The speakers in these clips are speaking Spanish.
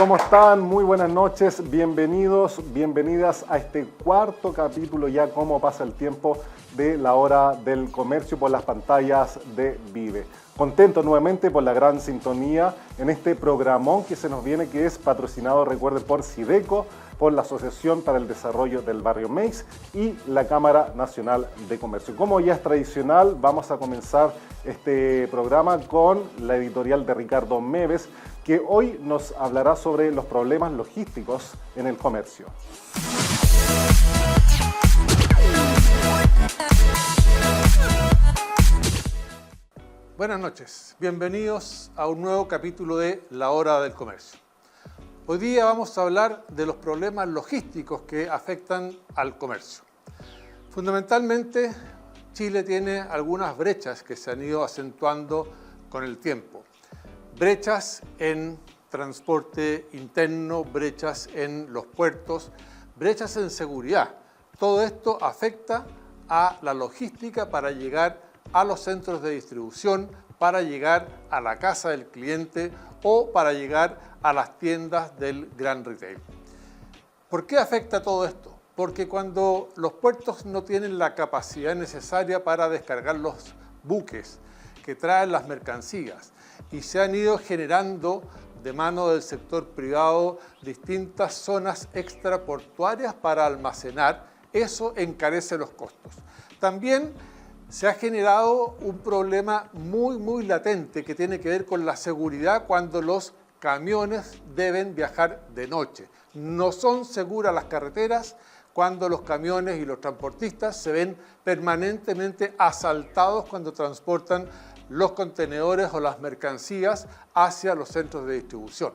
¿Cómo están? Muy buenas noches, bienvenidos, bienvenidas a este cuarto capítulo ya cómo pasa el tiempo de la hora del comercio por las pantallas de Vive. Contento nuevamente por la gran sintonía en este programón que se nos viene, que es patrocinado, recuerden, por Sideco, por la Asociación para el Desarrollo del Barrio Meix y la Cámara Nacional de Comercio. Como ya es tradicional, vamos a comenzar este programa con la editorial de Ricardo Meves, que hoy nos hablará sobre los problemas logísticos en el comercio. Buenas noches, bienvenidos a un nuevo capítulo de La Hora del Comercio. Hoy día vamos a hablar de los problemas logísticos que afectan al comercio. Fundamentalmente, Chile tiene algunas brechas que se han ido acentuando con el tiempo. Brechas en transporte interno, brechas en los puertos, brechas en seguridad. Todo esto afecta a la logística para llegar a los centros de distribución, para llegar a la casa del cliente o para llegar a las tiendas del gran retail. ¿Por qué afecta todo esto? Porque cuando los puertos no tienen la capacidad necesaria para descargar los buques que traen las mercancías y se han ido generando de mano del sector privado distintas zonas extraportuarias para almacenar, eso encarece los costos. También se ha generado un problema muy latente que tiene que ver con la seguridad cuando los camiones deben viajar de noche. No son seguras las carreteras cuando los camiones y los transportistas se ven permanentemente asaltados cuando transportan los contenedores o las mercancías hacia los centros de distribución.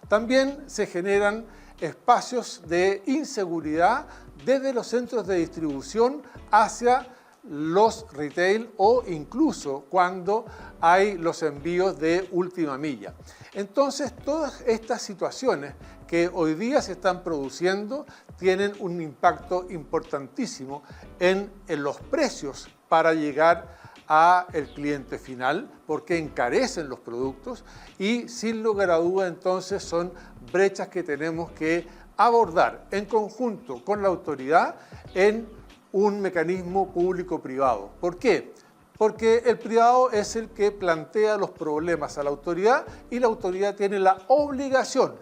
También se generan espacios de inseguridad desde los centros de distribución hacia los retail o incluso cuando hay los envíos de última milla. Entonces, todas estas situaciones que hoy día se están produciendo tienen un impacto importantísimo en los precios para llegar al cliente final, porque encarecen los productos y sin lugar a duda entonces son brechas que tenemos que abordar en conjunto con la autoridad en un mecanismo público-privado. ¿Por qué? Porque el privado es el que plantea los problemas a la autoridad y la autoridad tiene la obligación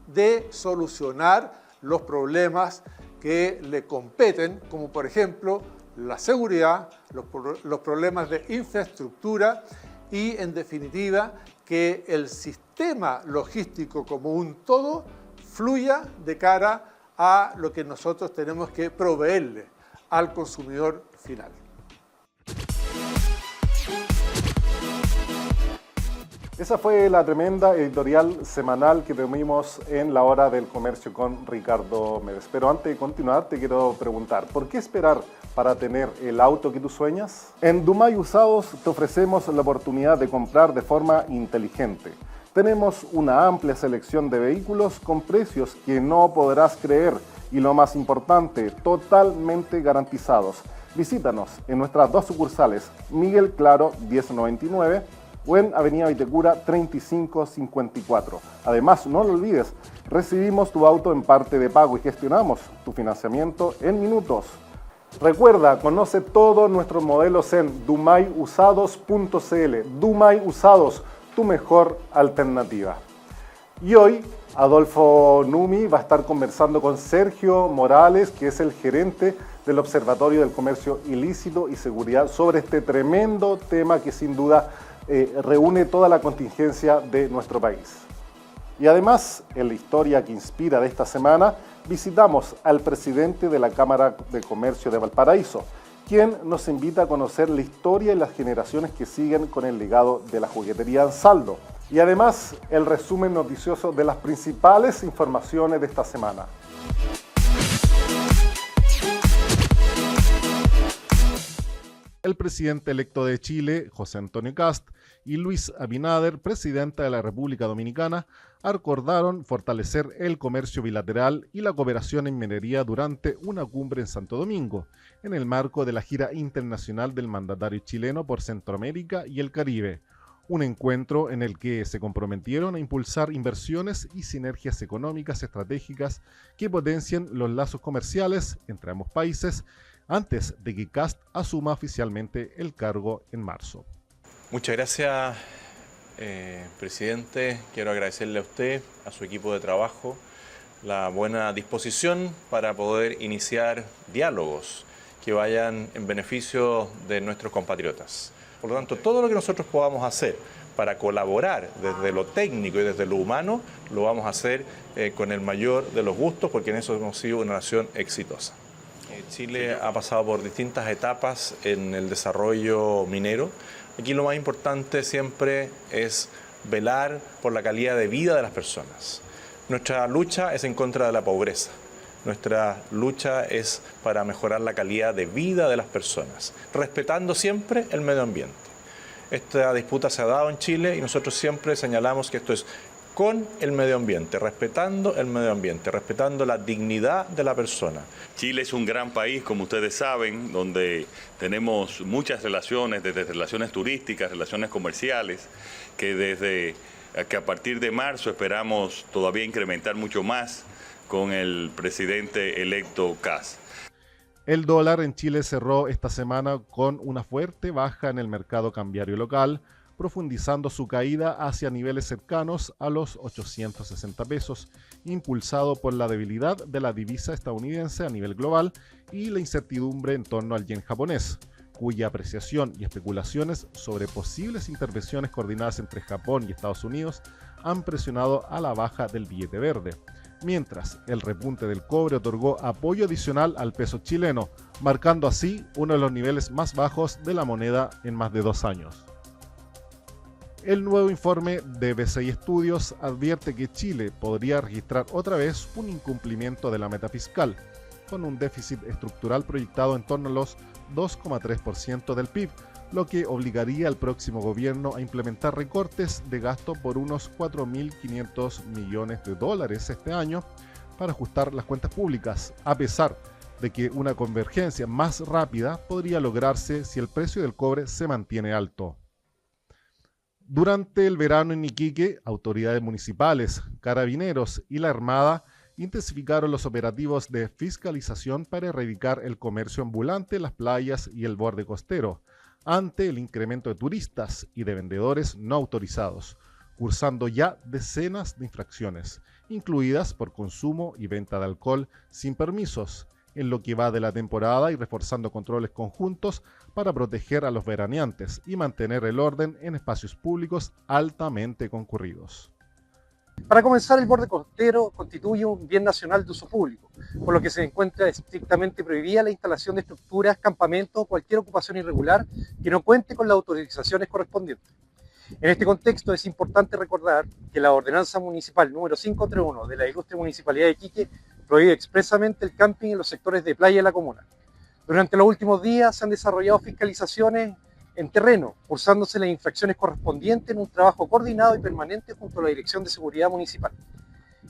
de solucionar los problemas que le competen, como por ejemplo la seguridad, los problemas de infraestructura y en definitiva que el sistema logístico como un todo fluya de cara a lo que nosotros tenemos que proveerle al consumidor final. Esa fue la tremenda editorial semanal que tuvimos en La Hora del Comercio con Ricardo Meves. Pero antes de continuar, te quiero preguntar, ¿por qué esperar para tener el auto que tú sueñas? En Dumay Usados te ofrecemos la oportunidad de comprar de forma inteligente. Tenemos una amplia selección de vehículos con precios que no podrás creer y lo más importante, totalmente garantizados. Visítanos en nuestras dos sucursales, Miguel Claro 1099 o en Avenida Vitacura 3554. Además, no lo olvides, recibimos tu auto en parte de pago y gestionamos tu financiamiento en minutos. Recuerda, conoce todos nuestros modelos en dumayusados.cl. Dumay Usados, tu mejor alternativa. Y hoy Adolfo Numi va a estar conversando con Sergio Morales, que es el gerente del Observatorio del Comercio Ilícito y Seguridad, sobre este tremendo tema que sin duda reúne toda la contingencia de nuestro país. Y además, en la historia que inspira de esta semana, visitamos al presidente de la Cámara de Comercio de Valparaíso, quien nos invita a conocer la historia y las generaciones que siguen con el legado de la juguetería Ansaldo. Y además, el resumen noticioso de las principales informaciones de esta semana. El presidente electo de Chile, José Antonio Kast, y Luis Abinader, presidenta de la República Dominicana, acordaron fortalecer el comercio bilateral y la cooperación en minería durante una cumbre en Santo Domingo, en el marco de la gira internacional del mandatario chileno por Centroamérica y el Caribe, un encuentro en el que se comprometieron a impulsar inversiones y sinergias económicas estratégicas que potencien los lazos comerciales entre ambos países antes de que Kast asuma oficialmente el cargo en marzo. Muchas gracias, presidente. Quiero agradecerle a usted, a su equipo de trabajo, la buena disposición para poder iniciar diálogos que vayan en beneficio de nuestros compatriotas. Por lo tanto, todo lo que nosotros podamos hacer para colaborar desde lo técnico y desde lo humano, lo vamos a hacer con el mayor de los gustos, porque en eso hemos sido una nación exitosa. Chile ha pasado por distintas etapas en el desarrollo minero. Aquí lo más importante siempre es velar por la calidad de vida de las personas. Nuestra lucha es en contra de la pobreza. Nuestra lucha es para mejorar la calidad de vida de las personas, respetando siempre el medio ambiente. Esta disputa se ha dado en Chile y nosotros siempre señalamos que esto es con el medio ambiente, respetando el medio ambiente, respetando la dignidad de la persona. Chile es un gran país, como ustedes saben, donde tenemos muchas relaciones, desde relaciones turísticas, relaciones comerciales, que a partir de marzo esperamos todavía incrementar mucho más con el presidente electo Kast. El dólar en Chile cerró esta semana con una fuerte baja en el mercado cambiario local, profundizando su caída hacia niveles cercanos a los 860 pesos, impulsado por la debilidad de la divisa estadounidense a nivel global y la incertidumbre en torno al yen japonés, cuya apreciación y especulaciones sobre posibles intervenciones coordinadas entre Japón y Estados Unidos han presionado a la baja del billete verde, mientras el repunte del cobre otorgó apoyo adicional al peso chileno, marcando así uno de los niveles más bajos de la moneda en más de 2 años. El nuevo informe de BCI Estudios advierte que Chile podría registrar otra vez un incumplimiento de la meta fiscal, con un déficit estructural proyectado en torno a los 2,3% del PIB, lo que obligaría al próximo gobierno a implementar recortes de gasto por unos 4.500 millones de dólares este año para ajustar las cuentas públicas, a pesar de que una convergencia más rápida podría lograrse si el precio del cobre se mantiene alto. Durante el verano en Iquique, autoridades municipales, carabineros y la Armada intensificaron los operativos de fiscalización para erradicar el comercio ambulante en las playas y el borde costero, ante el incremento de turistas y de vendedores no autorizados, cursando ya decenas de infracciones, incluidas por consumo y venta de alcohol sin permisos, en lo que va de la temporada y reforzando controles conjuntos para proteger a los veraneantes y mantener el orden en espacios públicos altamente concurridos. Para comenzar, el borde costero constituye un bien nacional de uso público, por lo que se encuentra estrictamente prohibida la instalación de estructuras, campamentos o cualquier ocupación irregular que no cuente con las autorizaciones correspondientes. En este contexto es importante recordar que la Ordenanza Municipal número 531 de la Ilustre Municipalidad de Iquique prohíbe expresamente el camping en los sectores de playa de la comuna. Durante los últimos días se han desarrollado fiscalizaciones en terreno, cursándose las infracciones correspondientes en un trabajo coordinado y permanente junto a la Dirección de Seguridad Municipal.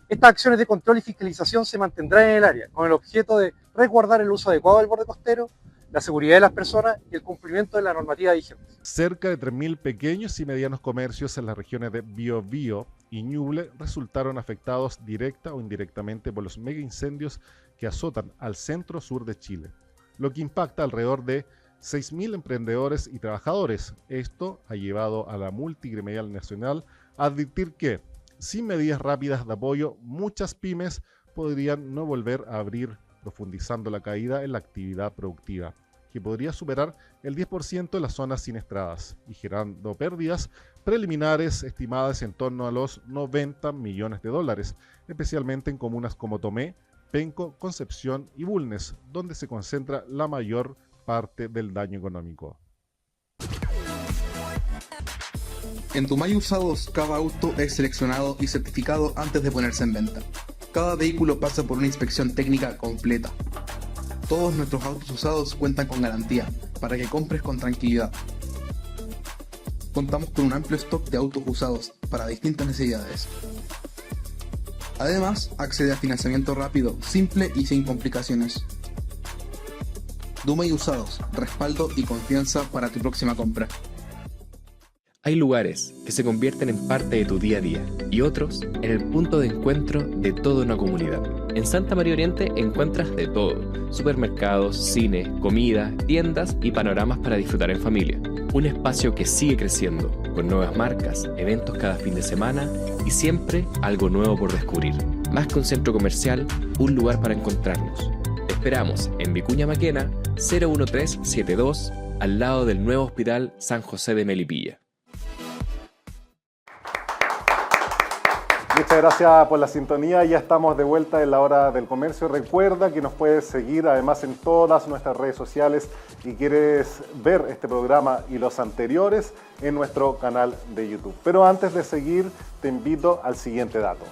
Estas acciones de control y fiscalización se mantendrán en el área, con el objeto de resguardar el uso adecuado del borde costero, la seguridad de las personas y el cumplimiento de la normativa vigente. Cerca de 3.000 pequeños y medianos comercios en las regiones de Biobío y Ñuble resultaron afectados directa o indirectamente por los mega incendios que azotan al centro-sur de Chile, lo que impacta alrededor de 6.000 emprendedores y trabajadores. Esto ha llevado a la multigremial nacional a advertir que, sin medidas rápidas de apoyo, muchas pymes podrían no volver a abrir, profundizando la caída en la actividad productiva, que podría superar el 10% en las zonas siniestradas y generando pérdidas preliminares estimadas en torno a los 90 millones de dólares, especialmente en comunas como Tomé, Penco, Concepción y Bulnes, donde se concentra la mayor parte del daño económico. En Tumay Usados, cada auto es seleccionado y certificado antes de ponerse en venta. Cada vehículo pasa por una inspección técnica completa. Todos nuestros autos usados cuentan con garantía, para que compres con tranquilidad. Contamos con un amplio stock de autos usados para distintas necesidades. Además, accede a financiamiento rápido, simple y sin complicaciones. Dumay Usados, respaldo y confianza para tu próxima compra. Hay lugares que se convierten en parte de tu día a día y otros en el punto de encuentro de toda una comunidad. En Santa María Oriente encuentras de todo: supermercados, cine, comida, tiendas y panoramas para disfrutar en familia. Un espacio que sigue creciendo, con nuevas marcas, eventos cada fin de semana y siempre algo nuevo por descubrir. Más que un centro comercial, un lugar para encontrarnos. Te esperamos en Vicuña Maquena, 01372, al lado del nuevo Hospital San José de Melipilla. Muchas gracias por la sintonía. Ya estamos de vuelta en la hora del comercio. Recuerda que nos puedes seguir además en todas nuestras redes sociales y quieres ver este programa y los anteriores en nuestro canal de YouTube. Pero antes de seguir, te invito al siguiente dato.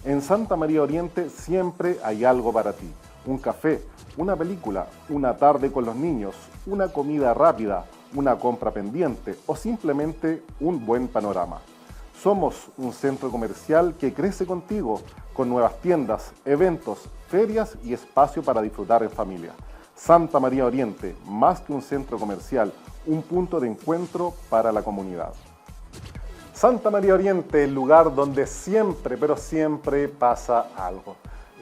En Santa María Oriente siempre hay algo para ti. Un café, una película, una tarde con los niños, una comida rápida, una compra pendiente o simplemente un buen panorama. Somos un centro comercial que crece contigo, con nuevas tiendas, eventos, ferias y espacio para disfrutar en familia. Santa María Oriente, más que un centro comercial, un punto de encuentro para la comunidad. Santa María Oriente, el lugar donde siempre, pero siempre pasa algo.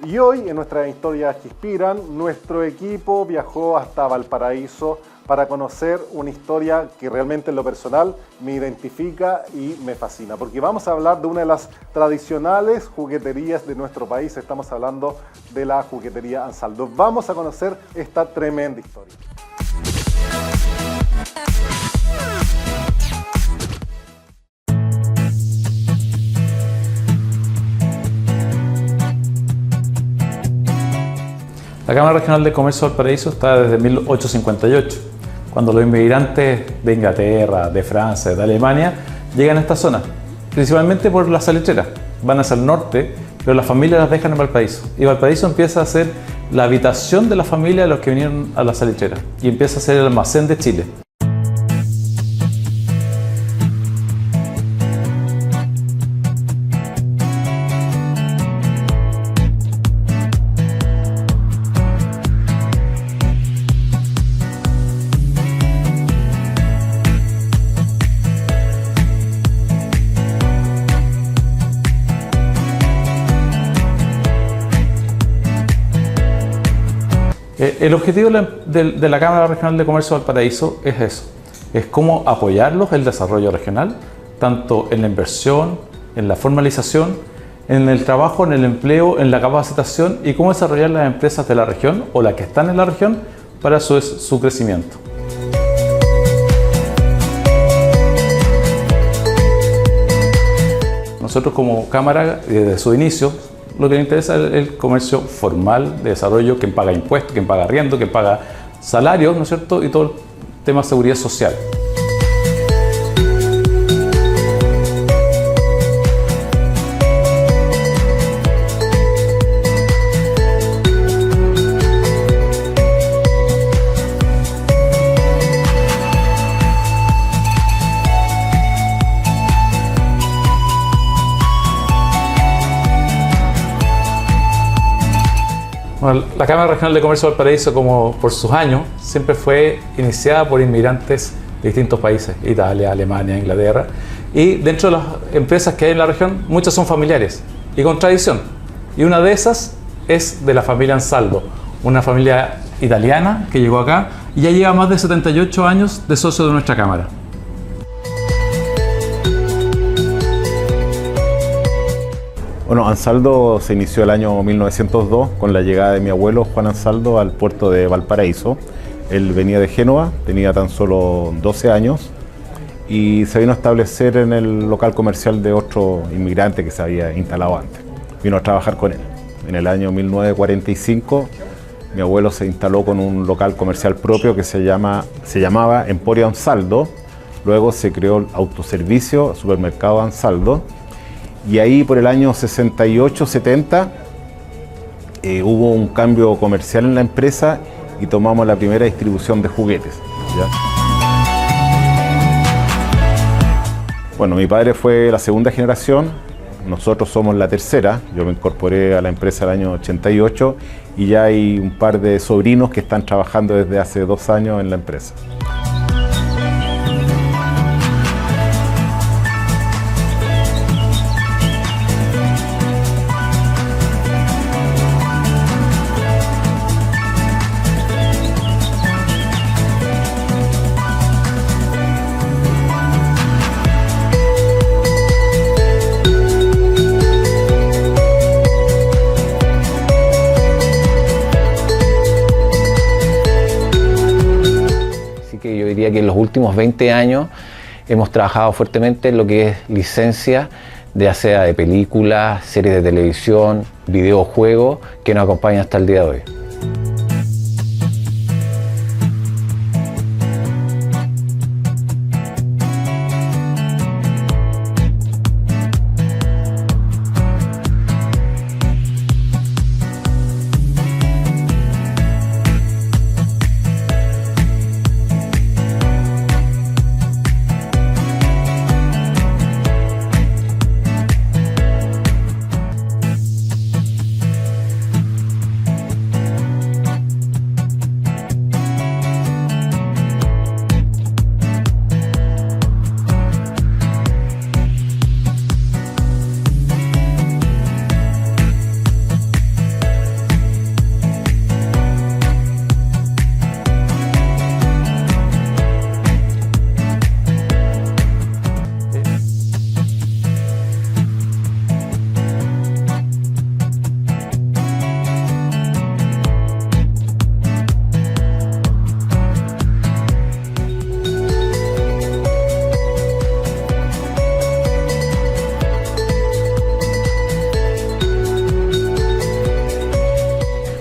Y hoy, en nuestras historias que inspiran, nuestro equipo viajó hasta Valparaíso para conocer una historia que realmente en lo personal me identifica y me fascina, porque vamos a hablar de una de las tradicionales jugueterías de nuestro país. Estamos hablando de la juguetería Ansaldo. Vamos a conocer esta tremenda historia. La Cámara Regional de Comercio de Valparaíso está desde 1858, cuando los inmigrantes de Inglaterra, de Francia, de Alemania llegan a esta zona, principalmente por la salitrera. Van hacia el norte, pero las familias las dejan en Valparaíso. Y Valparaíso empieza a ser la habitación de la familia de los que vinieron a la salitrera y empieza a ser el almacén de Chile. El objetivo de la Cámara Regional de Comercio de Valparaíso es eso, es cómo apoyarlos en el desarrollo regional, tanto en la inversión, en la formalización, en el trabajo, en el empleo, en la capacitación y cómo desarrollar las empresas de la región o las que están en la región para su crecimiento. Nosotros como Cámara, desde su inicio, lo que nos interesa es el comercio formal de desarrollo, quien paga impuestos, quien paga arriendo, quien paga salarios, ¿no es cierto? Y todo el tema de seguridad social. Bueno, la Cámara Regional de Comercio de Valparaíso, como por sus años, siempre fue iniciada por inmigrantes de distintos países, Italia, Alemania, Inglaterra, y dentro de las empresas que hay en la región, muchas son familiares y con tradición. Y una de esas es de la familia Ansaldo, una familia italiana que llegó acá y ya lleva más de 78 años de socio de nuestra Cámara. Bueno, Ansaldo se inició el año 1902 con la llegada de mi abuelo Juan Ansaldo al puerto de Valparaíso. Él venía de Génova, tenía tan solo 12 años y se vino a establecer en el local comercial de otro inmigrante que se había instalado antes. Vino a trabajar con él. En el año 1945 mi abuelo se instaló con un local comercial propio que se llamaba Emporio Ansaldo. Luego se creó el autoservicio Supermercado Ansaldo. Y ahí por el año 68-70 hubo un cambio comercial en la empresa y tomamos la primera distribución de juguetes. ¿Ya? Bueno, mi padre fue la segunda generación, nosotros somos la tercera. Yo me incorporé a la empresa el año 88 y ya hay un par de sobrinos que están trabajando desde hace 2 años en la empresa. que yo diría que en los últimos 20 años hemos trabajado fuertemente en lo que es licencia, ya sea de películas, series de televisión, videojuegos, que nos acompañan hasta el día de hoy.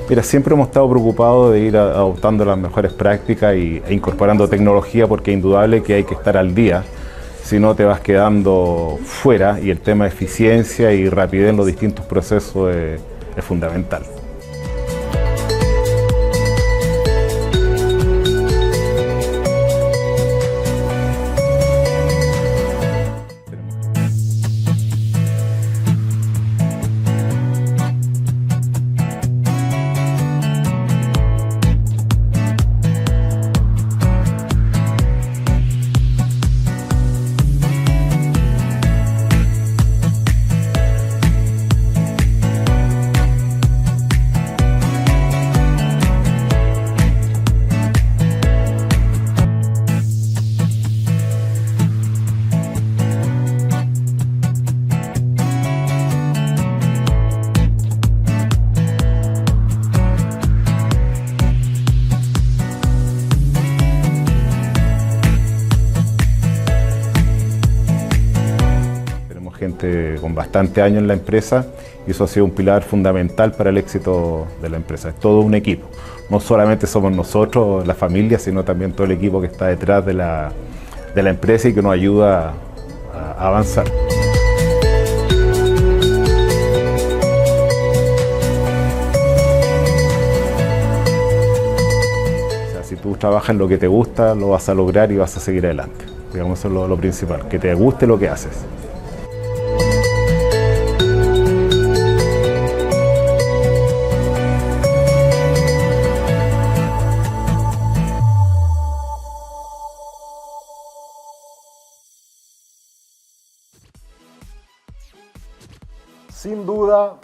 Mira, siempre hemos estado preocupados de ir adoptando las mejores prácticas e incorporando tecnología, porque es indudable que hay que estar al día, si no te vas quedando fuera, y el tema de eficiencia y rapidez en los distintos procesos es fundamental. Gente con bastante años en la empresa, y eso ha sido un pilar fundamental para el éxito de la empresa. Es todo un equipo, no solamente somos nosotros, la familia, sino también todo el equipo que está detrás de la empresa y que nos ayuda a avanzar. O sea, si tú trabajas en lo que te gusta, lo vas a lograr y vas a seguir adelante. Digamos, eso es lo principal, que te guste lo que haces. Sin duda,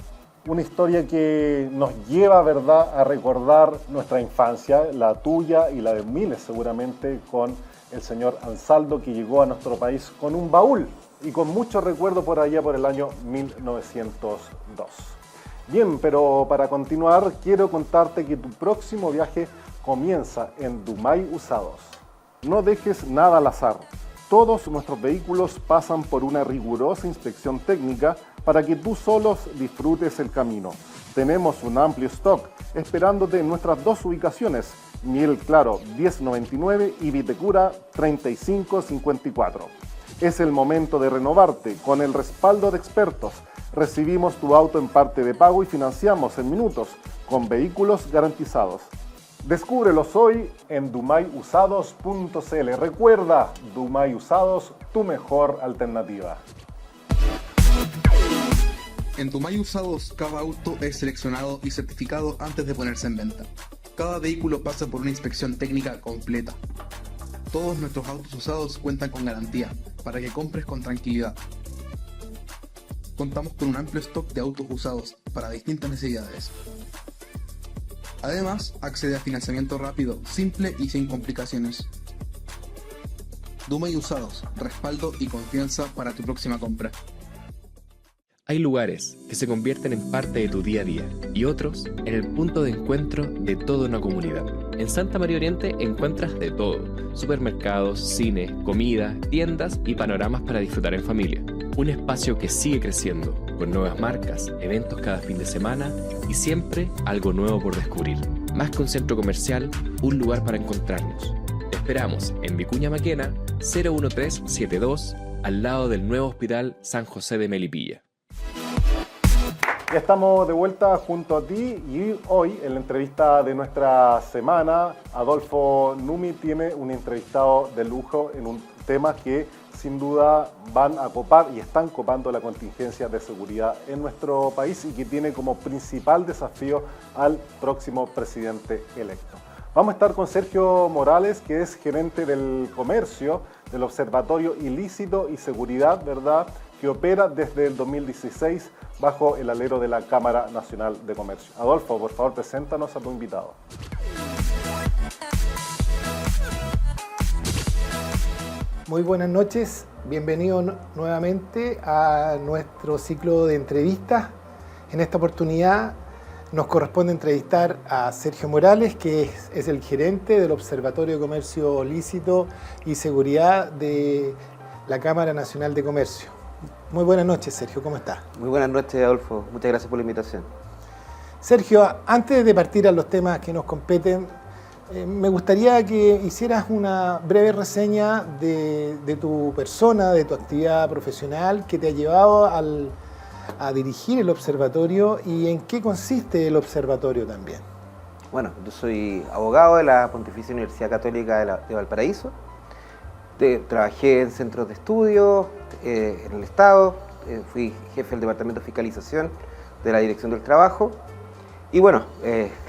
una historia que nos lleva, ¿verdad?, a recordar nuestra infancia, la tuya y la de miles seguramente, con el señor Ansaldo, que llegó a nuestro país con un baúl y con mucho recuerdo por allá por el año 1902. Bien, pero para continuar, quiero contarte que tu próximo viaje comienza en Dumay Usados. No dejes nada al azar. Todos nuestros vehículos pasan por una rigurosa inspección técnica para que tú solos disfrutes el camino. Tenemos un amplio stock esperándote en nuestras dos ubicaciones, Miguel Claro 1099 y Vitacura 3554. Es el momento de renovarte con el respaldo de expertos. Recibimos tu auto en parte de pago y financiamos en minutos con vehículos garantizados. Descúbrelos hoy en dumayusados.cl. Recuerda, Dumay Usados, tu mejor alternativa. En Dumay Usados, cada auto es seleccionado y certificado antes de ponerse en venta. Cada vehículo pasa por una inspección técnica completa. Todos nuestros autos usados cuentan con garantía, para que compres con tranquilidad. Contamos con un amplio stock de autos usados para distintas necesidades. Además, accede a financiamiento rápido, simple y sin complicaciones. Dumay Usados, respaldo y confianza para tu próxima compra. Hay lugares que se convierten en parte de tu día a día y otros en el punto de encuentro de toda una comunidad. En Santa María Oriente encuentras de todo: supermercados, cine, comida, tiendas y panoramas para disfrutar en familia. Un espacio que sigue creciendo, con nuevas marcas, eventos cada fin de semana y siempre algo nuevo por descubrir. Más que un centro comercial, un lugar para encontrarnos. Te esperamos en Vicuña Maquena, 01372, al lado del nuevo Hospital San José de Melipilla. Ya estamos de vuelta junto a ti y hoy en la entrevista de nuestra semana, Adolfo Numi tiene un entrevistado de lujo en un tema que sin duda van a copar y están copando la contingencia de seguridad en nuestro país y que tiene como principal desafío al próximo presidente electo. Vamos a estar con Sergio Morales, que es gerente del comercio del Observatorio Ilícito y Seguridad, ¿verdad?, que opera desde el 2016 bajo el alero de la Cámara Nacional de Comercio. Adolfo, por favor, preséntanos a tu invitado. Muy buenas noches, bienvenido nuevamente a nuestro ciclo de entrevistas. En esta oportunidad nos corresponde entrevistar a Sergio Morales, que es el gerente del Observatorio de Comercio Lícito y Seguridad de la Cámara Nacional de Comercio. Muy buenas noches, Sergio, ¿cómo estás? Muy buenas noches, Adolfo. Muchas gracias por la invitación. Sergio, antes de partir a los temas que nos competen, me gustaría que hicieras una breve reseña de tu persona, de tu actividad profesional que te ha llevado a dirigir el observatorio y en qué consiste el observatorio también. Bueno, yo soy abogado de la Pontificia Universidad Católica de Valparaíso. Trabajé en centros de estudio, en el Estado, fui jefe del Departamento de Fiscalización de la Dirección del Trabajo. Y bueno,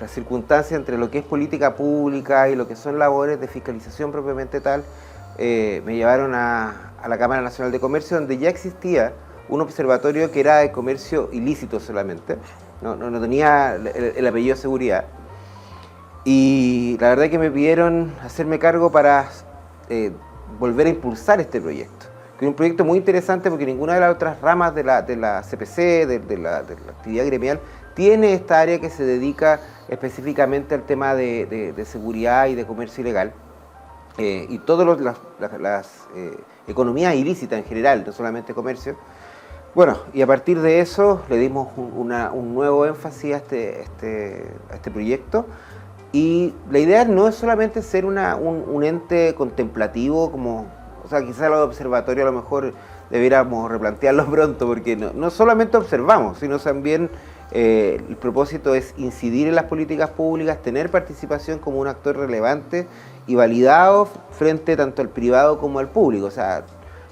las circunstancias entre lo que es política pública y lo que son labores de fiscalización propiamente tal, me llevaron a la Cámara Nacional de Comercio, donde ya existía un observatorio que era de comercio ilícito solamente, no tenía el apellido de seguridad. Y la verdad es que me pidieron hacerme cargo para volver a impulsar este proyecto, que es un proyecto muy interesante porque ninguna de las otras ramas de la CPC, de la actividad gremial, tiene esta área que se dedica específicamente al tema de seguridad y de comercio ilegal. Y todas las economías ilícitas en general, no solamente comercio. Bueno, y a partir de eso le dimos un nuevo énfasis a este proyecto. Y la idea no es solamente ser un ente contemplativo, o sea, quizás los observatorios a lo mejor debiéramos replantearlo pronto, porque no solamente observamos, sino también el propósito es incidir en las políticas públicas, tener participación como un actor relevante y validado frente tanto al privado como al público. O sea,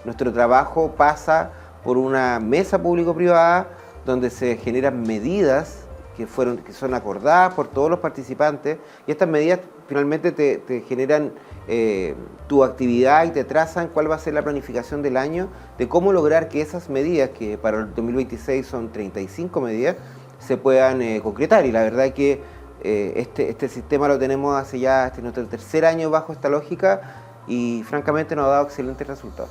nuestro trabajo pasa por una mesa público-privada donde se generan medidas que son acordadas por todos los participantes, y estas medidas finalmente te generan tu actividad y te trazan cuál va a ser la planificación del año, de cómo lograr que esas medidas, que para el 2026 son 35 medidas, se puedan concretar. Y la verdad es que este sistema lo tenemos hace ya nuestro tercer año bajo esta lógica y francamente nos ha dado excelentes resultados.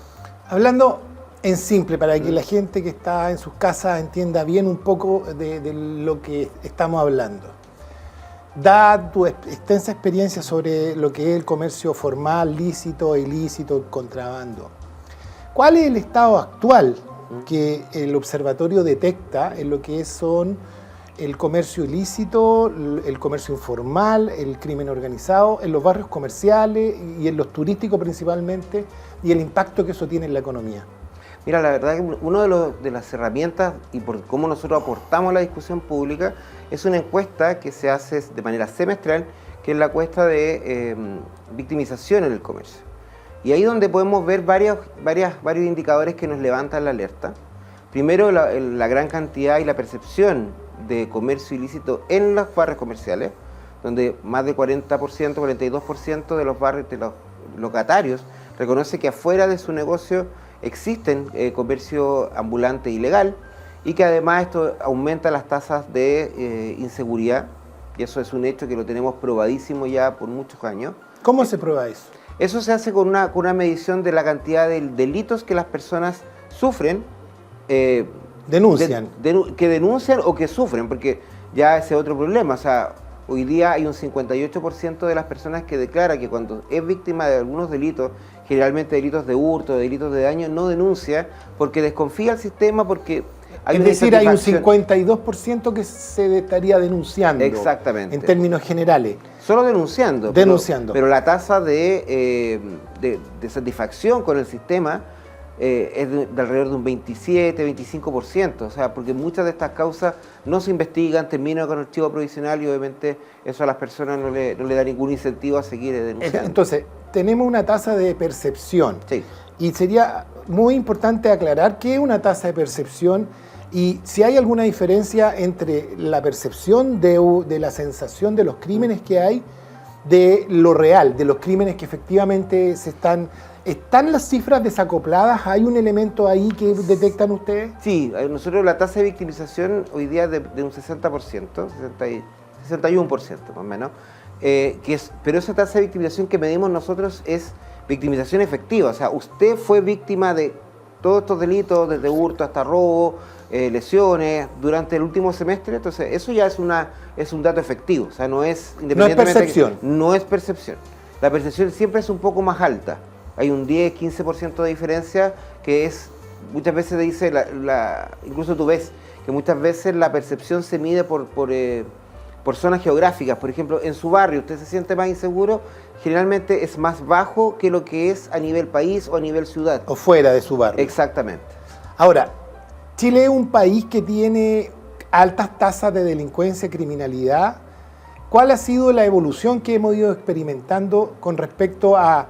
Hablando en simple, para que la gente que está en sus casas entienda bien un poco de lo que estamos hablando. Da tu extensa experiencia sobre lo que es el comercio formal, lícito, ilícito, contrabando. ¿Cuál es el estado actual que el observatorio detecta en lo que son el comercio ilícito, el comercio informal, el crimen organizado, en los barrios comerciales y en los turísticos principalmente, y el impacto que eso tiene en la economía? Mira, la verdad que una de las herramientas y por cómo nosotros aportamos a la discusión pública es una encuesta que se hace de manera semestral, que es la encuesta de victimización en el comercio. Y ahí donde podemos ver varios indicadores que nos levantan la alerta. Primero, la gran cantidad y la percepción de comercio ilícito en los barrios comerciales, donde más de 40%, 42% de los barrios, de los locatarios, reconoce que afuera de su negocio existen comercio ambulante ilegal y que además esto aumenta las tasas de inseguridad, y eso es un hecho que lo tenemos probadísimo ya por muchos años. ¿Cómo se prueba eso? Eso se hace con una medición de la cantidad de delitos que las personas sufren Denuncian. Que denuncian o que sufren, porque ya ese es otro problema. O sea, hoy día hay un 58% de las personas que declara que cuando es víctima de algunos delitos, generalmente delitos de hurto, delitos de daño, no denuncia porque desconfía del sistema, porque hay es decir, hay un 52% que se estaría denunciando. Exactamente. En términos generales. Solo denunciando. Denunciando. Pero la tasa de satisfacción con el sistema es de alrededor de un 27, 25%. O sea, porque muchas de estas causas no se investigan, terminan con archivo provisional y obviamente eso a las personas no le da ningún incentivo a seguir denunciando. Entonces, tenemos una tasa de percepción. Sí. Y sería muy importante aclarar qué es una tasa de percepción y si hay alguna diferencia entre la percepción de la sensación de los crímenes que hay, de lo real, de los crímenes que efectivamente se están... ¿Están las cifras desacopladas? ¿Hay un elemento ahí que detectan ustedes? Sí, nosotros la tasa de victimización hoy día es de un 60%, 61% más o menos, pero esa tasa de victimización que medimos nosotros es victimización efectiva, o sea, usted fue víctima de todos estos delitos, desde hurto hasta robo, lesiones, durante el último semestre, entonces eso ya es un dato efectivo, o sea, no es independientemente... No es percepción. No es percepción. La percepción siempre es un poco más alta. Hay un 10-15% de diferencia que es, muchas veces te dice, incluso tú ves que muchas veces la percepción se mide por zonas geográficas. Por ejemplo, en su barrio usted se siente más inseguro, generalmente es más bajo que lo que es a nivel país o a nivel ciudad. O fuera de su barrio. Exactamente. Ahora, Chile es un país que tiene altas tasas de delincuencia y criminalidad. ¿Cuál ha sido la evolución que hemos ido experimentando con respecto a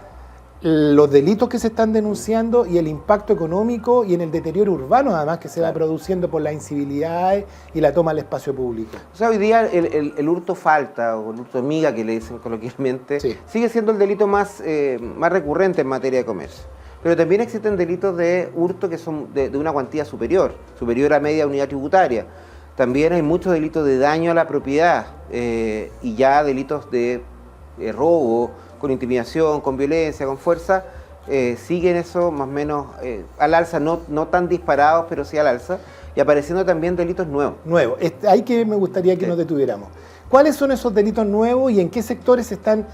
los delitos que se están denunciando y el impacto económico y en el deterioro urbano además que se va produciendo por las incivilidades y la toma del espacio público? O sea, hoy día el hurto falta, o el hurto miga que le dicen coloquialmente, sigue siendo el delito más recurrente en materia de comercio. Pero también existen delitos de hurto que son de una cuantía superior a media unidad tributaria. También hay muchos delitos de daño a la propiedad y ya delitos de robo, con intimidación, con violencia, con fuerza, siguen eso más o menos al alza, no tan disparados, pero sí al alza, y apareciendo también delitos nuevos. Ahí que me gustaría que nos detuviéramos. ¿Cuáles son esos delitos nuevos y en qué sectores se están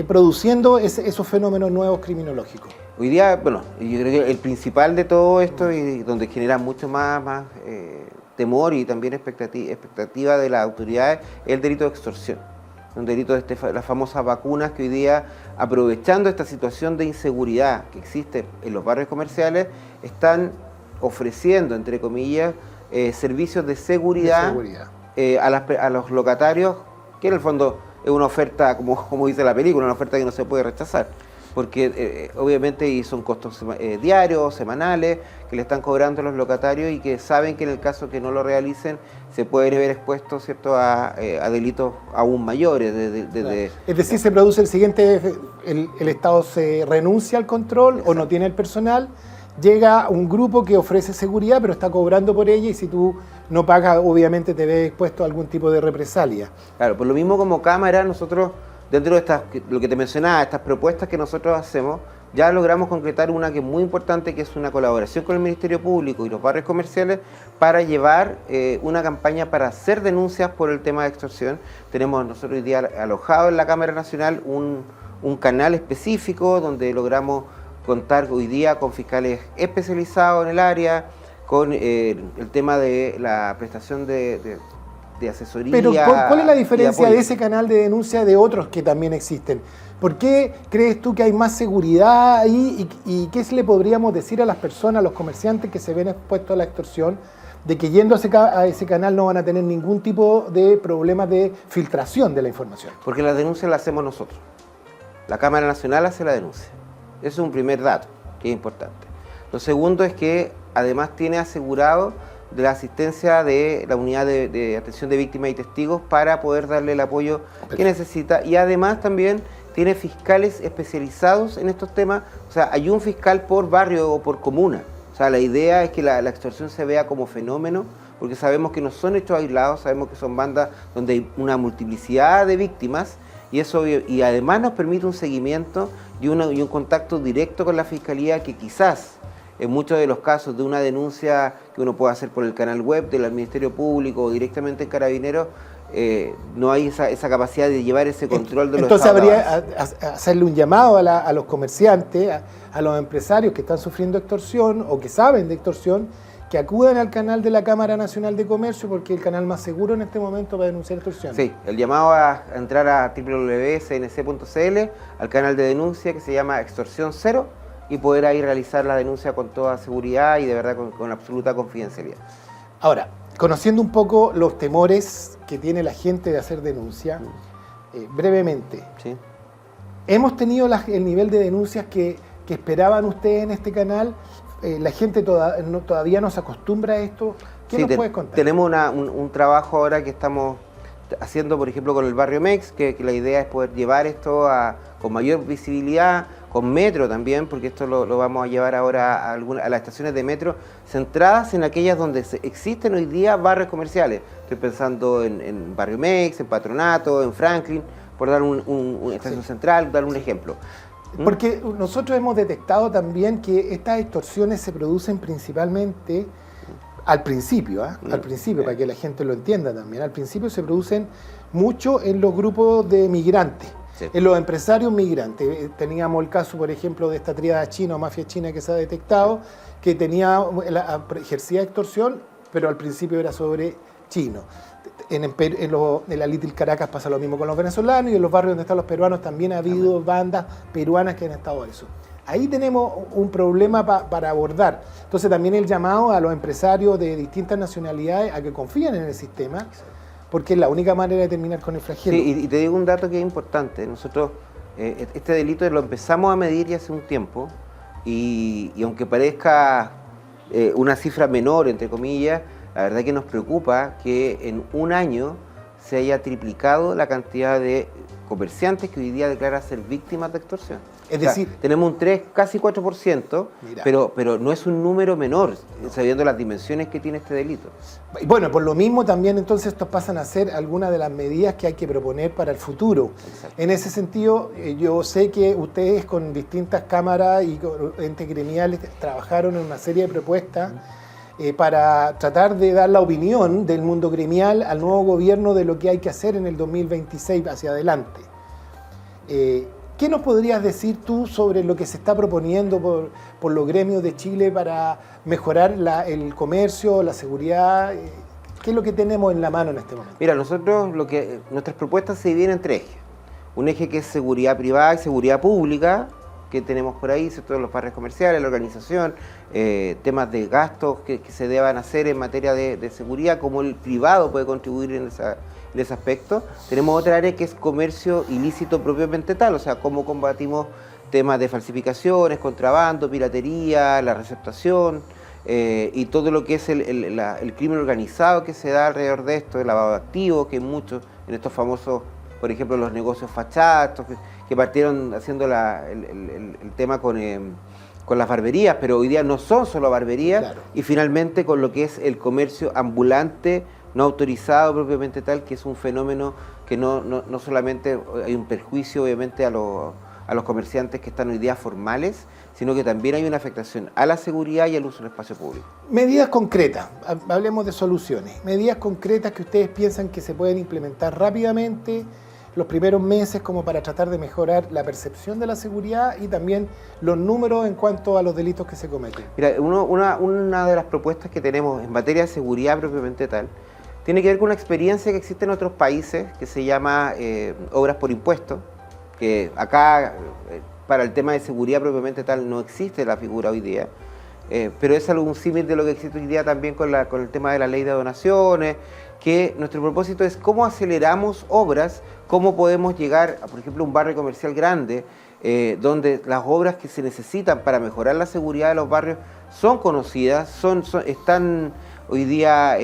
produciendo esos fenómenos nuevos criminológicos? Hoy día, bueno, yo creo que el principal de todo esto y donde genera mucho más temor y también expectativa de las autoridades es el delito de extorsión. Un delito de las famosas vacunas que hoy día, aprovechando esta situación de inseguridad que existe en los barrios comerciales, están ofreciendo, entre comillas, servicios de seguridad, a los locatarios, que en el fondo es una oferta, como dice la película, una oferta que no se puede rechazar, porque obviamente son costos diarios, semanales, que le están cobrando a los locatarios y que saben que en el caso que no lo realicen se pueden ver expuestos, ¿cierto?, a delitos aún mayores. Es decir, se produce el siguiente, el Estado se renuncia al control. Exacto. O no tiene el personal, llega un grupo que ofrece seguridad pero está cobrando por ella y si tú no pagas obviamente te ves expuesto a algún tipo de represalia. Claro, por lo mismo como Cámara nosotros, dentro de lo que te mencionaba, estas propuestas que nosotros hacemos, ya logramos concretar una que es muy importante, que es una colaboración con el Ministerio Público y los barrios comerciales para llevar una campaña para hacer denuncias por el tema de extorsión. Tenemos nosotros hoy día alojado en la Cámara Nacional un canal específico donde logramos contar hoy día con fiscales especializados en el área, con el tema de la prestación de asesoría. Pero ¿cuál es la diferencia de ese canal de denuncia de otros que también existen? ¿Por qué crees tú que hay más seguridad ahí y qué le podríamos decir a las personas, a los comerciantes que se ven expuestos a la extorsión, de que yendo a ese canal no van a tener ningún tipo de problemas de filtración de la información? Porque las denuncias las hacemos nosotros. La Cámara Nacional hace la denuncia. Ese es un primer dato que es importante. Lo segundo es que además tiene asegurado de la asistencia de la unidad de atención de víctimas y testigos para poder darle el apoyo que necesita, y además también tiene fiscales especializados en estos temas. O sea, hay un fiscal por barrio o por comuna. O sea, la idea es que la extorsión se vea como fenómeno, porque sabemos que no son hechos aislados, sabemos que son bandas donde hay una multiplicidad de víctimas, y además nos permite un seguimiento y un contacto directo con la Fiscalía que quizás en muchos de los casos de una denuncia que uno puede hacer por el canal web del Ministerio Público o directamente en Carabineros, no hay esa capacidad de llevar ese control de los Entonces estados de habría hacerle un llamado a los comerciantes, a los empresarios que están sufriendo extorsión o que saben de extorsión, que acudan al canal de la Cámara Nacional de Comercio, porque es el canal más seguro en este momento para denunciar extorsión. Sí, el llamado a entrar a www.cnc.cl, al canal de denuncia que se llama Extorsión Cero, y poder ahí realizar la denuncia con toda seguridad y de verdad con absoluta confidencialidad. Ahora, conociendo un poco los temores que tiene la gente de hacer denuncia, brevemente, ¿sí? ¿Hemos tenido el nivel de denuncias que esperaban ustedes en este canal? ¿La gente todavía no se acostumbra a esto? ¿Qué nos puedes contar? Tenemos un trabajo ahora que estamos haciendo, por ejemplo, con el barrio Mex, que la idea es poder llevar esto con mayor visibilidad, con metro también, porque esto lo vamos a llevar ahora a las estaciones de metro, centradas en aquellas donde existen hoy día barrios comerciales. Estoy pensando en Barrio Mex, en Patronato, en Franklin, por dar una estación central, dar un ejemplo. Porque nosotros hemos detectado también que estas extorsiones se producen principalmente al principio, al principio, para que la gente lo entienda también. Al principio se producen mucho en los grupos de migrantes, en los empresarios migrantes. Teníamos el caso, por ejemplo, de esta tríada china o mafia china que se ha detectado, que ejercía extorsión, pero al principio era sobre chinos. En la Little Caracas pasa lo mismo con los venezolanos, y en los barrios donde están los peruanos también ha habido bandas peruanas que han estado eso. Ahí tenemos un problema para abordar. Entonces también el llamado a los empresarios de distintas nacionalidades a que confíen en el sistema, porque es la única manera de terminar con el flagelo. Sí, y te digo un dato que es importante. Nosotros este delito lo empezamos a medir ya hace un tiempo, y aunque parezca una cifra menor, entre comillas, la verdad que nos preocupa que en un año se haya triplicado la cantidad de comerciantes que hoy día declaran ser víctimas de extorsión. Es decir, tenemos un 3, casi 4%, pero no es un número menor, sabiendo las dimensiones que tiene este delito. Bueno, por lo mismo también entonces estos pasan a ser algunas de las medidas que hay que proponer para el futuro. Exacto. En ese sentido, yo sé que ustedes con distintas cámaras y entes gremiales trabajaron en una serie de propuestas para tratar de dar la opinión del mundo gremial al nuevo gobierno de lo que hay que hacer en el 2026 hacia adelante. ¿Qué nos podrías decir tú sobre lo que se está proponiendo por los gremios de Chile para mejorar el comercio, la seguridad? ¿Qué es lo que tenemos en la mano en este momento? Mira, nosotros nuestras propuestas se dividen en 3 ejes. Un eje que es seguridad privada y seguridad pública, que tenemos por ahí, ¿cierto? Los barrios comerciales, la organización, temas de gastos que se deban hacer en materia de seguridad, cómo el privado puede contribuir en ese aspecto. Tenemos otra área que es comercio ilícito propiamente tal, o sea, cómo combatimos temas de falsificaciones, contrabando, piratería, la receptación, y todo lo que es el crimen organizado que se da alrededor de esto, el lavado de activos, que hay muchos en estos famosos, por ejemplo, los negocios fachados, que partieron haciendo el tema con las barberías, pero hoy día no son solo barberías, claro. Y finalmente con lo que es el comercio ambulante, no autorizado propiamente tal, que es un fenómeno que no solamente hay un perjuicio obviamente a los comerciantes que están hoy día formales, sino que también hay una afectación a la seguridad y al uso del espacio público. Medidas concretas, hablemos de soluciones, medidas concretas que ustedes piensan que se pueden implementar rápidamente los primeros meses como para tratar de mejorar la percepción de la seguridad y también los números en cuanto a los delitos que se cometen. Mira, una de las propuestas que tenemos en materia de seguridad propiamente tal tiene que ver con una experiencia que existe en otros países que se llama obras por impuesto, que acá para el tema de seguridad propiamente tal no existe la figura hoy día, pero es algún símil de lo que existe hoy día también con el tema de la ley de donaciones, que nuestro propósito es cómo aceleramos obras, cómo podemos llegar a, por ejemplo, un barrio comercial grande, donde las obras que se necesitan para mejorar la seguridad de los barrios son conocidas, están hoy día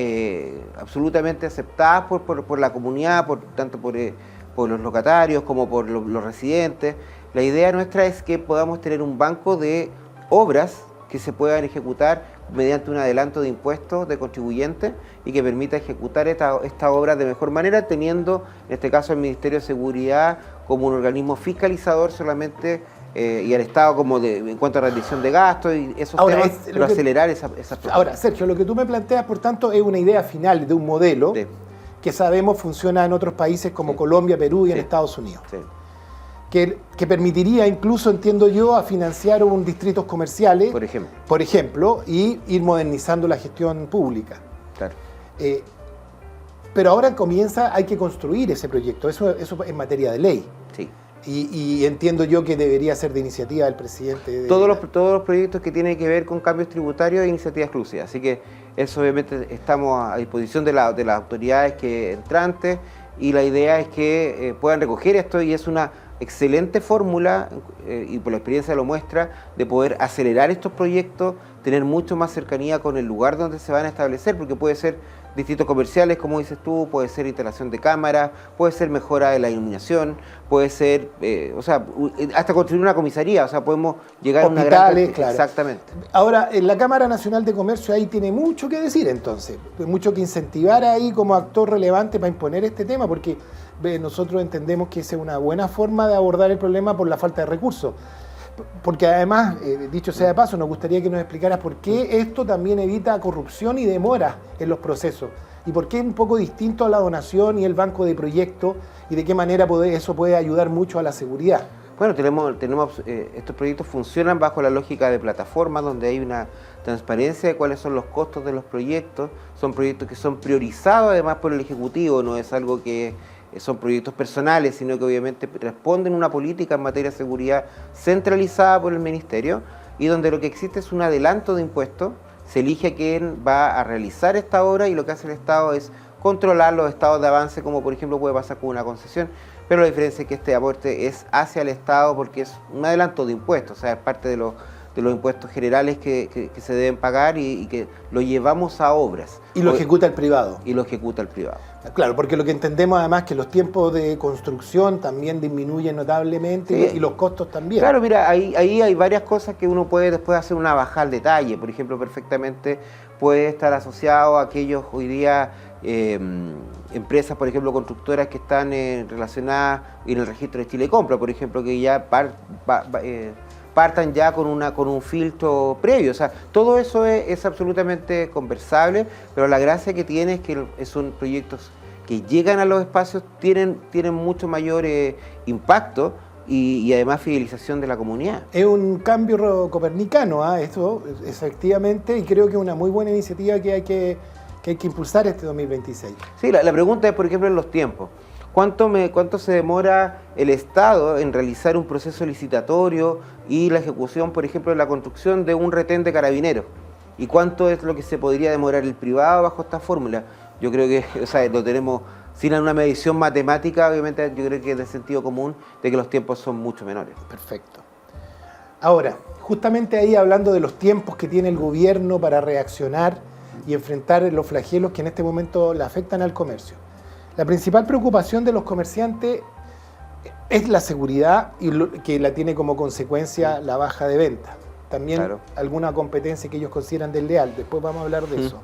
absolutamente aceptadas por la comunidad, tanto por los locatarios como por los residentes. La idea nuestra es que podamos tener un banco de obras que se puedan ejecutar mediante un adelanto de impuestos de contribuyentes y que permita ejecutar esta obra de mejor manera, teniendo en este caso el Ministerio de Seguridad como un organismo fiscalizador solamente y al Estado como en cuanto a rendición de gastos y esos Ahora, temas, pero acelerar esa Ahora, Sergio, lo que tú me planteas, por tanto, es una idea final de un modelo que sabemos funciona en otros países como Colombia, Perú y en Estados Unidos. Que permitiría incluso, entiendo yo, a financiar distritos comerciales, por ejemplo, y ir modernizando la gestión pública. Claro. Pero ahora hay que construir ese proyecto, eso es materia de ley. Sí. Y entiendo yo que debería ser de iniciativa del presidente. Todos los proyectos que tienen que ver con cambios tributarios e iniciativa exclusiva. Así que eso obviamente estamos a disposición de las autoridades entrantes y la idea es que puedan recoger esto y es una excelente fórmula, y por la experiencia lo muestra, de poder acelerar estos proyectos, tener mucho más cercanía con el lugar donde se van a establecer, porque puede ser distritos comerciales, como dices tú, puede ser instalación de cámaras, puede ser mejora de la iluminación, puede ser, hasta construir una comisaría, o sea, podemos llegar a una gran... Claro. Exactamente. Ahora, la Cámara Nacional de Comercio ahí tiene mucho que decir entonces, mucho que incentivar ahí como actor relevante para imponer este tema, porque nosotros entendemos que esa es una buena forma de abordar el problema por la falta de recursos. Porque además, dicho sea de paso, nos gustaría que nos explicaras por qué esto también evita corrupción y demora en los procesos. Y por qué es un poco distinto a la donación y el banco de proyectos y de qué manera eso puede ayudar mucho a la seguridad. Bueno, tenemos estos proyectos funcionan bajo la lógica de plataforma, donde hay una transparencia de cuáles son los costos de los proyectos. Son proyectos que son priorizados además por el Ejecutivo, no es algo que son proyectos personales, sino que obviamente responden a una política en materia de seguridad centralizada por el Ministerio y donde lo que existe es un adelanto de impuestos, se elige a quién va a realizar esta obra y lo que hace el Estado es controlar los estados de avance, como por ejemplo puede pasar con una concesión, pero la diferencia es que este aporte es hacia el Estado porque es un adelanto de impuestos, o sea, es parte de los impuestos generales que se deben pagar y que lo llevamos a obras. Y lo ejecuta el privado. Y lo ejecuta el privado. Claro, porque lo que entendemos además es que los tiempos de construcción también disminuyen notablemente y los costos también. Claro, mira, ahí hay varias cosas que uno puede después hacer una bajada al detalle. Por ejemplo, perfectamente puede estar asociado a aquellos hoy día empresas, por ejemplo, constructoras que están relacionadas en el registro de Chile Compra, por ejemplo, que ya partan ya con un filtro previo. O sea, todo eso es absolutamente conversable, pero la gracia que tiene es que son proyectos que llegan a los espacios, tienen mucho mayor impacto y además fidelización de la comunidad. Es un cambio copernicano, esto efectivamente, y creo que es una muy buena iniciativa que hay que impulsar este 2026. Sí, la pregunta es, por ejemplo, en los tiempos. ¿Cuánto se demora el Estado en realizar un proceso licitatorio y la ejecución, por ejemplo, de la construcción de un retén de carabineros? ¿Y cuánto es lo que se podría demorar el privado bajo esta fórmula? Yo creo que, lo tenemos sin una medición matemática, obviamente yo creo que es de sentido común de que los tiempos son mucho menores. Perfecto. Ahora, justamente ahí hablando de los tiempos que tiene el gobierno para reaccionar y enfrentar los flagelos que en este momento le afectan al comercio. La principal preocupación de los comerciantes es la seguridad y que la tiene como consecuencia la baja de ventas. También alguna competencia que ellos consideran desleal. Después vamos a hablar de eso.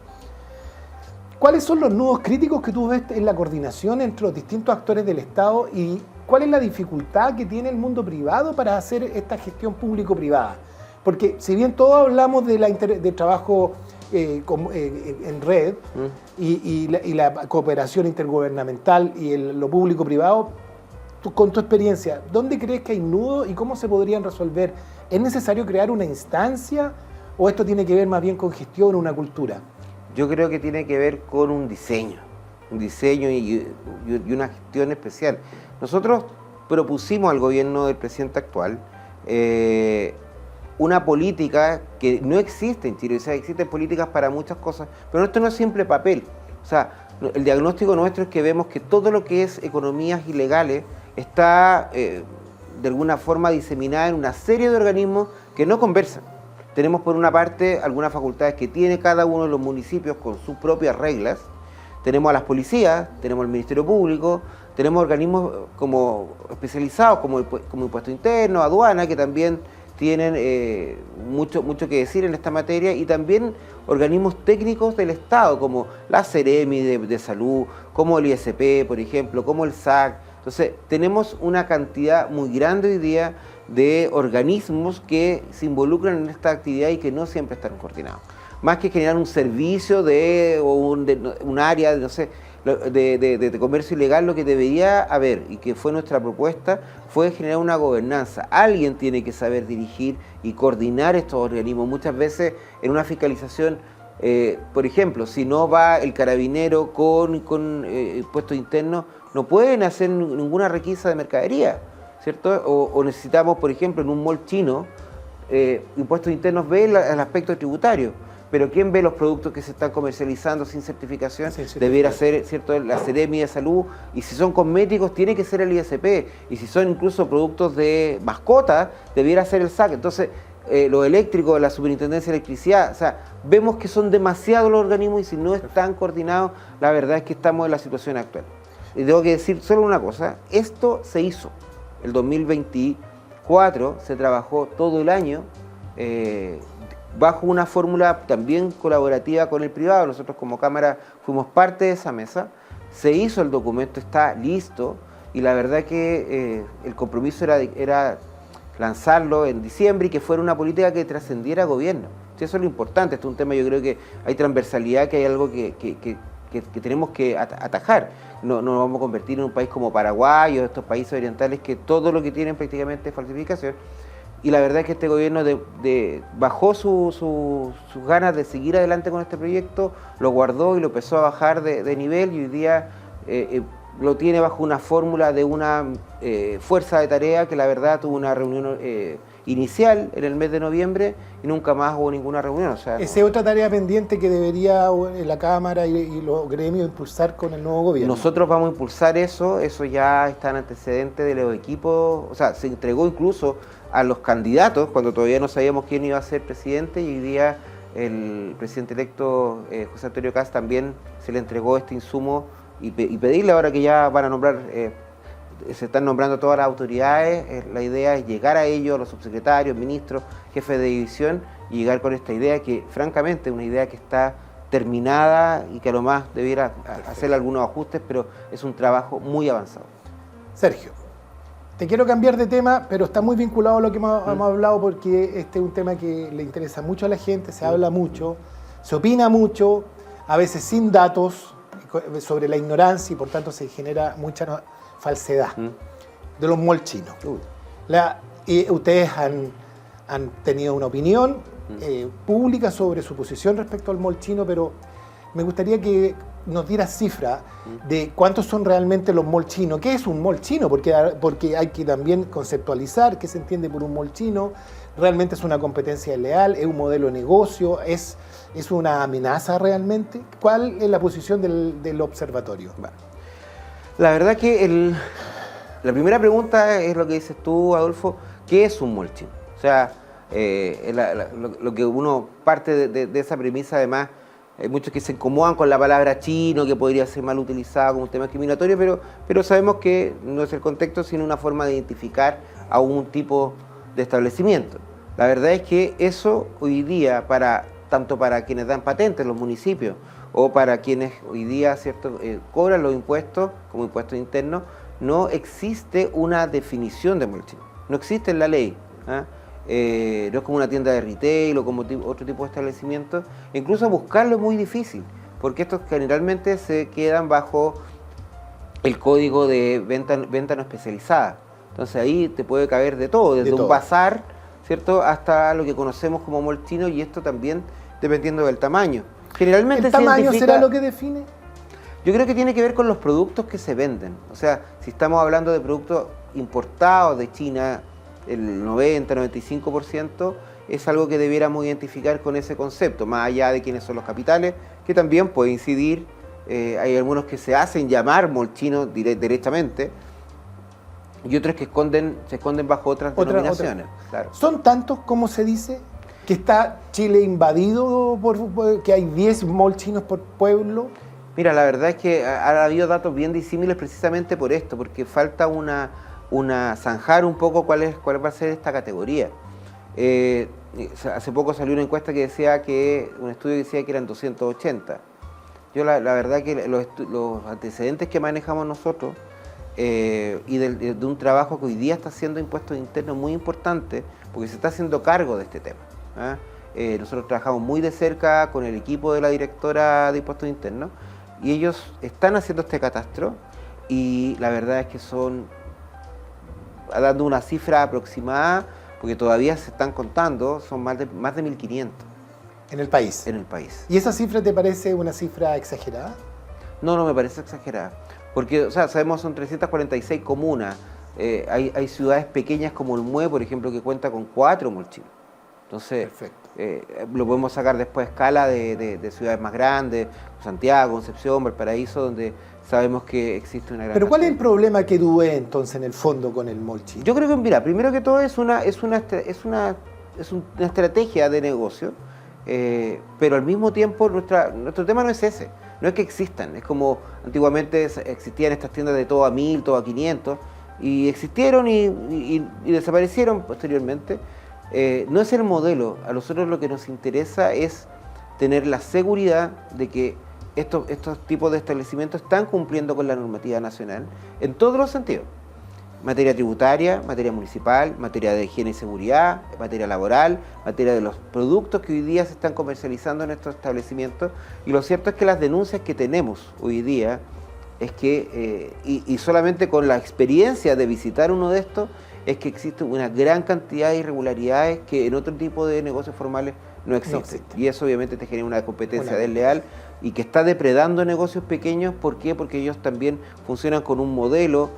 ¿Cuáles son los nudos críticos que tú ves en la coordinación entre los distintos actores del Estado y cuál es la dificultad que tiene el mundo privado para hacer esta gestión público-privada? Porque si bien todos hablamos de trabajo en red y la cooperación intergubernamental y lo público-privado, con tu experiencia, ¿dónde crees que hay nudos y cómo se podrían resolver? ¿Es necesario crear una instancia o esto tiene que ver más bien con gestión o una cultura? Yo creo que tiene que ver con un diseño y una gestión especial. Nosotros propusimos al gobierno del presidente actual una política que no existe en Chile. O sea, existen políticas para muchas cosas, pero esto no es simple papel. O sea, el diagnóstico nuestro es que vemos que todo lo que es economías ilegales está de alguna forma diseminada en una serie de organismos que no conversan. Tenemos por una parte algunas facultades que tiene cada uno de los municipios con sus propias reglas. Tenemos a las policías, tenemos al Ministerio Público, tenemos organismos como especializados como Impuesto Interno, Aduana, que también tienen mucho que decir en esta materia, y también organismos técnicos del Estado, como la Seremi de Salud, como el ISP, por ejemplo, como el SAC. Entonces, tenemos una cantidad muy grande hoy día de organismos que se involucran en esta actividad y que no siempre están coordinados. Más que generar un servicio o un área, no sé, de comercio ilegal, lo que debería haber, y que fue nuestra propuesta, fue generar una gobernanza. Alguien tiene que saber dirigir y coordinar estos organismos. Muchas veces en una fiscalización, por ejemplo, si no va el carabinero con impuestos internos, no pueden hacer ninguna requisa de mercadería, ¿cierto? O necesitamos, por ejemplo, en un mall chino, impuestos internos ve el aspecto tributario, pero ¿quién ve los productos que se están comercializando sin certificación? Debiera ser, ¿cierto?, la Seremi de Salud, y si son cosméticos tiene que ser el ISP, y si son incluso productos de mascota, debiera ser el SAC. Entonces, los eléctricos, la Superintendencia de Electricidad, o sea, vemos que son demasiados los organismos y si no están coordinados, la verdad es que estamos en la situación actual. Y tengo que decir solo una cosa, esto se hizo, el 2024 se trabajó todo el año, bajo una fórmula también colaborativa con el privado. Nosotros como Cámara fuimos parte de esa mesa, se hizo el documento, está listo, y la verdad que el compromiso era lanzarlo en diciembre y que fuera una política que trascendiera gobierno. Sí, eso es lo importante, esto es un tema, yo creo que hay transversalidad, que hay algo que tenemos que atajar. No nos vamos a convertir en un país como Paraguay o estos países orientales que todo lo que tienen prácticamente es falsificación. Y la verdad es que este gobierno bajó sus ganas de seguir adelante con este proyecto, lo guardó y lo empezó a bajar de nivel, y hoy día lo tiene bajo una fórmula de una fuerza de tarea que la verdad tuvo una reunión inicial en el mes de noviembre y nunca más hubo ninguna reunión. O sea, esa es otra tarea pendiente que debería la Cámara y los gremios impulsar con el nuevo gobierno. Nosotros vamos a impulsar eso ya está en antecedentes de los equipos, o sea, se entregó incluso a los candidatos cuando todavía no sabíamos quién iba a ser presidente, y hoy día el presidente electo José Antonio Kast también se le entregó este insumo, y pedirle ahora que ya van a nombrar, se están nombrando todas las autoridades, la idea es llegar a ellos, los subsecretarios, ministros, jefes de división, y llegar con esta idea que francamente es una idea que está terminada y que a lo más debiera hacer algunos ajustes, pero es un trabajo muy avanzado. Sergio, te quiero cambiar de tema, pero está muy vinculado a lo que hemos hablado, porque este es un tema que le interesa mucho a la gente, se habla mucho, se opina mucho, a veces sin datos, sobre la ignorancia, y por tanto se genera mucha falsedad de los malls chinos. Y ustedes han tenido una opinión pública sobre su posición respecto al mall chino, pero me gustaría que nos diera cifra de cuántos son realmente los malls chinos. ¿Qué es un mall chino? Porque hay que también conceptualizar qué se entiende por un mall chino. ¿Realmente es una competencia desleal? ¿Es un modelo de negocio? ¿Es una amenaza realmente? ¿Cuál es la posición del observatorio? Bueno, la verdad que la primera pregunta es lo que dices tú, Adolfo, ¿qué es un mall chino? O sea, lo que uno parte de esa premisa, además, hay muchos que se incomodan con la palabra chino, que podría ser mal utilizada como un tema discriminatorio, pero sabemos que no es el contexto, sino una forma de identificar a un tipo de establecimiento. La verdad es que eso hoy día, tanto para quienes dan patentes, los municipios, o para quienes hoy día, ¿cierto?, cobran los impuestos como impuestos internos, no existe una definición de mall chino. No existe en la ley. No es como una tienda de retail o como otro tipo de establecimiento. Incluso buscarlo es muy difícil, porque estos generalmente se quedan bajo el código de venta no especializada. Entonces ahí te puede caber de todo, desde un bazar, ¿cierto?, hasta lo que conocemos como mall chino, y esto también dependiendo del tamaño. Generalmente ¿el tamaño será lo que define? Yo creo que tiene que ver con los productos que se venden. O sea, si estamos hablando de productos importados de China, el 90-95% es algo que debiéramos identificar con ese concepto, más allá de quiénes son los capitales, que también puede incidir. Hay algunos que se hacen llamar mall chino directamente, y otros que se esconden bajo otras denominaciones. Claro. ¿Son tantos como se dice? ¿Que está Chile invadido que hay 10 malls chinos por pueblo? Mira, la verdad es que ha habido datos bien disímiles precisamente por esto, porque falta zanjar un poco cuál va a ser esta categoría. Hace poco salió una encuesta que decía un estudio que decía que eran 280. Yo la verdad que los antecedentes que manejamos nosotros y de un trabajo que hoy día está haciendo impuestos internos muy importante, porque se está haciendo cargo de este tema. Nosotros trabajamos muy de cerca con el equipo de la directora de impuestos internos y ellos están haciendo este catastro y la verdad es que son, dando una cifra aproximada, porque todavía se están contando, son más de 1.500. ¿En el país? En el país. ¿Y esa cifra te parece una cifra exagerada? No, no me parece exagerada. Porque, o sea, sabemos son 346 comunas. Hay ciudades pequeñas como el Mue, por ejemplo, que cuenta con 4 molchinos. Entonces, lo podemos sacar después a escala de ciudades más grandes, Santiago, Concepción, Valparaíso, donde sabemos que existe una gran... ¿Pero cuál es el problema que tú ves entonces en el fondo con el molchino? Yo creo que, mira, primero que todo es una estrategia de negocio, pero al mismo tiempo nuestro tema no es ese, no es que existan, es como antiguamente existían estas tiendas de todo a 1.000, todo a 500, y existieron y desaparecieron posteriormente. No es el modelo, a nosotros lo que nos interesa es tener la seguridad de que estos tipos de establecimientos están cumpliendo con la normativa nacional en todos los sentidos. Materia tributaria, materia municipal, materia de higiene y seguridad, materia laboral, materia de los productos que hoy día se están comercializando en estos establecimientos. Y lo cierto es que las denuncias que tenemos hoy día es que, y solamente con la experiencia de visitar uno de estos, es que existe una gran cantidad de irregularidades que en otro tipo de negocios formales no existen. Y eso obviamente te genera una competencia desleal y que está depredando negocios pequeños. ¿Por qué? Porque ellos también funcionan con un modelo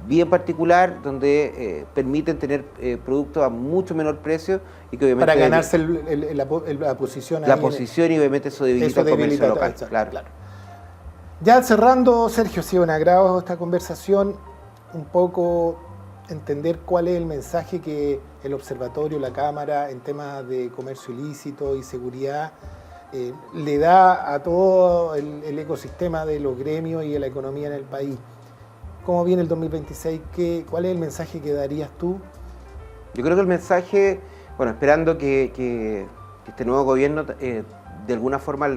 bien particular donde permiten tener productos a mucho menor precio y que obviamente... Para ganarse la posición. La posición y obviamente eso debilita el comercio local. Claro. Ya cerrando, Sergio, ha sido un agrado esta conversación, un poco entender cuál es el mensaje que el observatorio, la Cámara, en temas de comercio ilícito y seguridad, le da a todo el ecosistema de los gremios y de la economía en el país. ¿Cómo viene el 2026? ¿Cuál es el mensaje que darías tú? Yo creo que el mensaje, bueno, esperando que este nuevo gobierno de alguna forma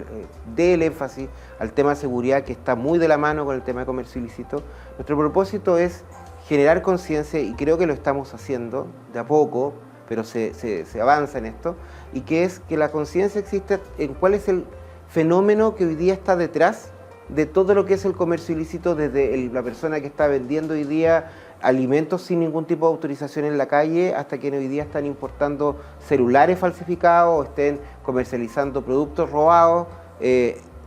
dé el énfasis al tema de seguridad que está muy de la mano con el tema de comercio ilícito. Nuestro propósito es generar conciencia y creo que lo estamos haciendo de a poco, pero se avanza en esto, y que es que la conciencia existe en cuál es el fenómeno que hoy día está detrás de todo lo que es el comercio ilícito, desde la persona que está vendiendo hoy día alimentos sin ningún tipo de autorización en la calle, hasta quienes hoy día están importando celulares falsificados o estén comercializando productos robados.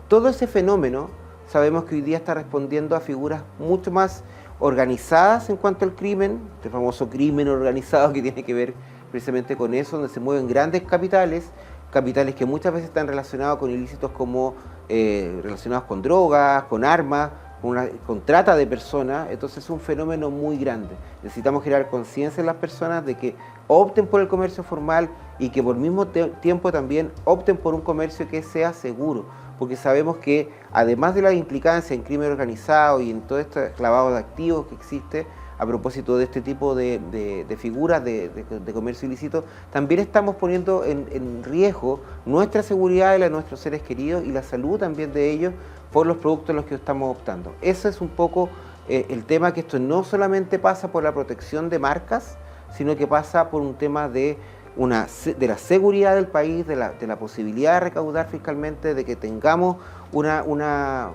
Todo ese fenómeno sabemos que hoy día está respondiendo a figuras mucho más organizadas en cuanto al crimen, el famoso crimen organizado que tiene que ver precisamente con eso, donde se mueven grandes capitales que muchas veces están relacionados con ilícitos como relacionados con drogas, con armas, con trata de personas. Entonces es un fenómeno muy grande. Necesitamos generar conciencia en las personas de que opten por el comercio formal y que por mismo tiempo también opten por un comercio que sea seguro, porque sabemos que además de la implicancia en crimen organizado y en todo este clavado de activos que existe a propósito de este tipo de figuras de comercio ilícito, también estamos poniendo en riesgo nuestra seguridad y la de nuestros seres queridos y la salud también de ellos por los productos en los que estamos optando. Ese es un poco el tema, que esto no solamente pasa por la protección de marcas, sino que pasa por un tema de la seguridad del país, de la posibilidad de recaudar fiscalmente, de que tengamos una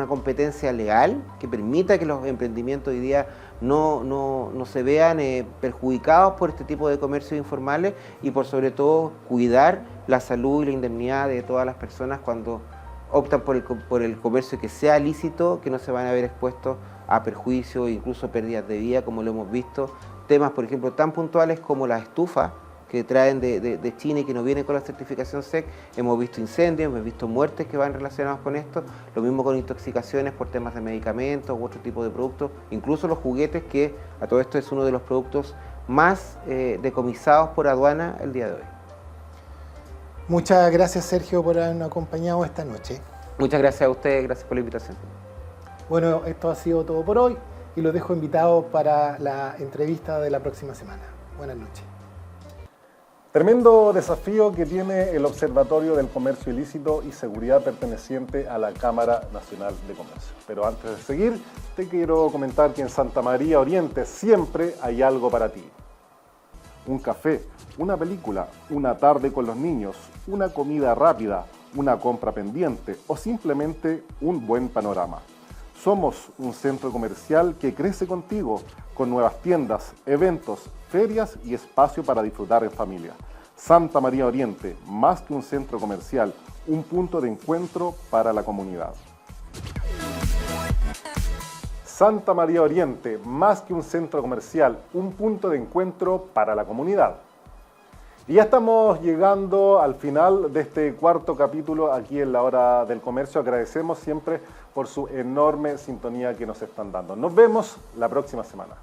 competencia legal que permita que los emprendimientos hoy día no se vean perjudicados por este tipo de comercios informales, y por sobre todo cuidar la salud y la indemnidad de todas las personas cuando optan por el comercio que sea lícito, que no se van a ver expuestos a perjuicios e incluso pérdidas de vida, como lo hemos visto. Temas, por ejemplo, tan puntuales como las estufas que traen de China y que no vienen con la certificación SEC. Hemos visto incendios, hemos visto muertes que van relacionadas con esto, lo mismo con intoxicaciones por temas de medicamentos u otro tipo de productos, incluso los juguetes, que a todo esto es uno de los productos más decomisados por aduana el día de hoy. Muchas gracias, Sergio, por habernos acompañado esta noche. Muchas gracias a ustedes, gracias por la invitación. Bueno, esto ha sido todo por hoy y los dejo invitados para la entrevista de la próxima semana. Buenas noches. Tremendo desafío que tiene el Observatorio del Comercio Ilícito y Seguridad perteneciente a la Cámara Nacional de Comercio. Pero antes de seguir, te quiero comentar que en Santa María Oriente siempre hay algo para ti. Un café, una película, una tarde con los niños, una comida rápida, una compra pendiente o simplemente un buen panorama. Somos un centro comercial que crece contigo, con nuevas tiendas, eventos, ferias y espacio para disfrutar en familia. Santa María Oriente, más que un centro comercial, un punto de encuentro para la comunidad. Santa María Oriente, más que un centro comercial, un punto de encuentro para la comunidad. Y ya estamos llegando al final de este cuarto capítulo aquí en la Hora del Comercio. Agradecemos siempre por su enorme sintonía que nos están dando. Nos vemos la próxima semana.